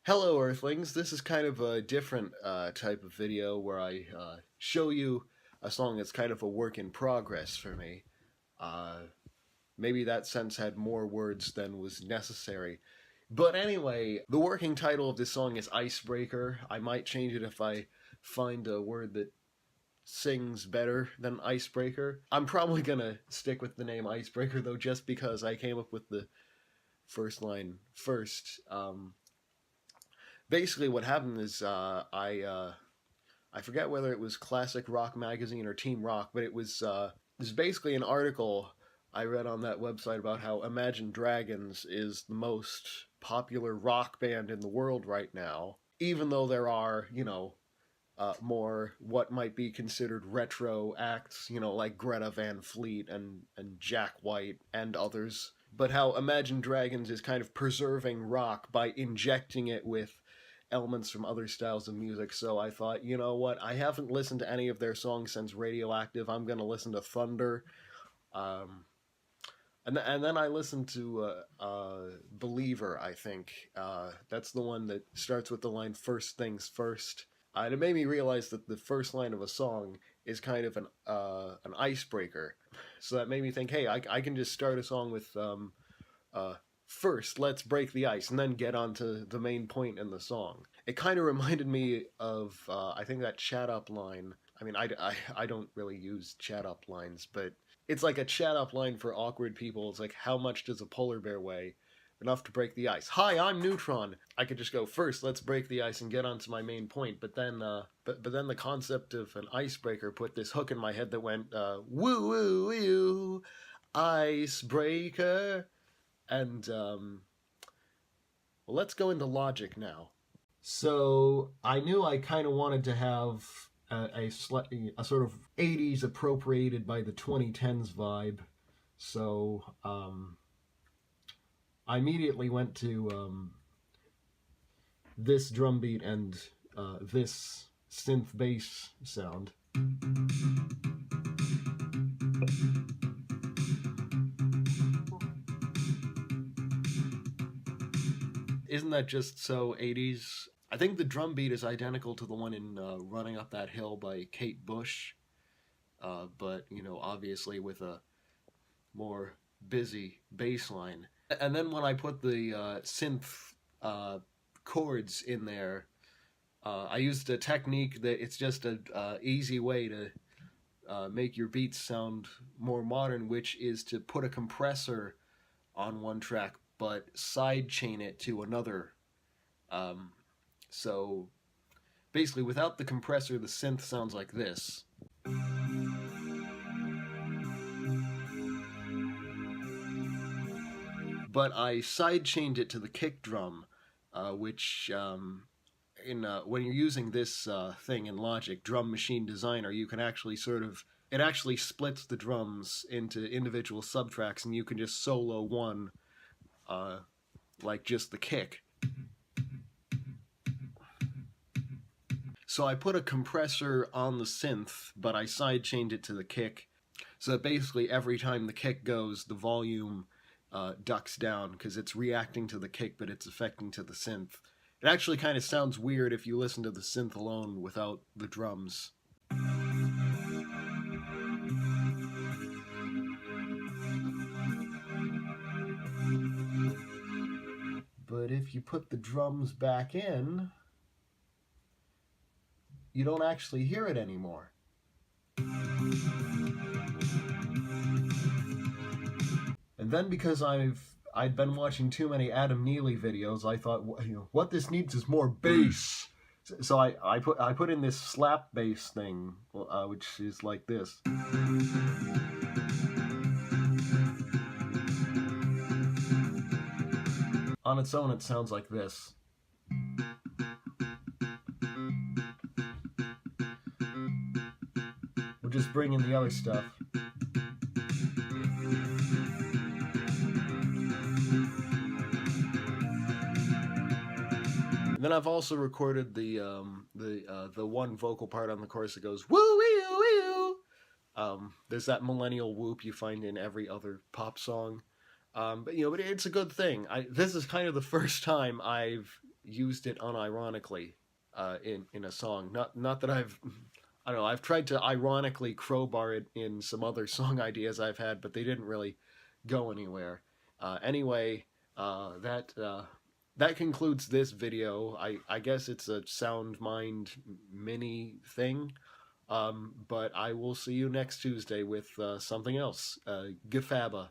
Hello, Earthlings. This is kind of a different type of video where I show you a song that's kind of a work in progress for me. Uh, Maybe that sense had more words than was necessary. But anyway, the working title of this song is Icebreaker. I might change it if I find a word that sings better than Icebreaker. I'm probably gonna stick with the name Icebreaker though, just because I came up with the first line first. Basically what happened is I forget whether it was Classic Rock Magazine or Team Rock, but it was basically an article I read on that website about how Imagine Dragons is the most popular rock band in the world right now, even though there are, more what might be considered retro acts, like Greta Van Fleet and Jack White and others. But how Imagine Dragons is kind of preserving rock by injecting it with elements from other styles of music. So I thought, you know what? I haven't listened to any of their songs since Radioactive. I'm going to listen to Thunder. Um, and then I listened to Believer, I think. That's the one that starts with the line "First things first." And it made me realize that the first line of a song is kind of an icebreaker. So that made me think, hey, I can just start a song with uh, first, let's break the ice, and then get on to the main point in the song. It kind of reminded me of, I think, that chat up line. I mean, I don't really use chat up lines, but it's like a chat up line for awkward people. It's like, how much does a polar bear weigh? Enough to break the ice. Hi, I'm Neutron. I could just go first. Let's break the ice and get on to my main point. But then the concept of an icebreaker put this hook in my head that went woo woo woo icebreaker. And well, let's go into logic now. So I knew I kind of wanted to have a sort of 80s appropriated by the 2010s vibe. So I immediately went to this drum beat and this synth bass sound. Isn't that just so 80s? I think the drum beat is identical to the one in Running Up That Hill by Kate Bush, but, obviously with a more busy bass line. And then when I put the synth chords in there, I used a technique that it's just a easy way to make your beats sound more modern, which is to put a compressor on one track but sidechain it to another. So basically, without the compressor, the synth sounds like this. But I sidechained it to the kick drum, which when you're using this thing in Logic, Drum Machine Designer, you can actually it actually splits the drums into individual subtracks, and you can just solo one, like just the kick. So I put a compressor on the synth, but I sidechained it to the kick, so that basically every time the kick goes, the volume ducks down, because it's reacting to the kick, but it's affecting to the synth. It actually kind of sounds weird if you listen to the synth alone without the drums. But if you put the drums back in, you don't actually hear it anymore. And then because I'd been watching too many Adam Neely videos, I thought, what this needs is more bass. So I put in this slap bass thing, which is like this. On its own, it sounds like this. We'll just bring in the other stuff. And then I've also recorded the one vocal part on the chorus that goes woo woo woo. There's that millennial whoop you find in every other pop song. But it's a good thing. This is kind of the first time I've used it unironically in a song. Not that I don't know. I've tried to ironically crowbar it in some other song ideas I've had, but they didn't really go anywhere. Anyway, that concludes this video. I guess it's a SoundMind mini thing. But I will see you next Tuesday with something else. Gafaba.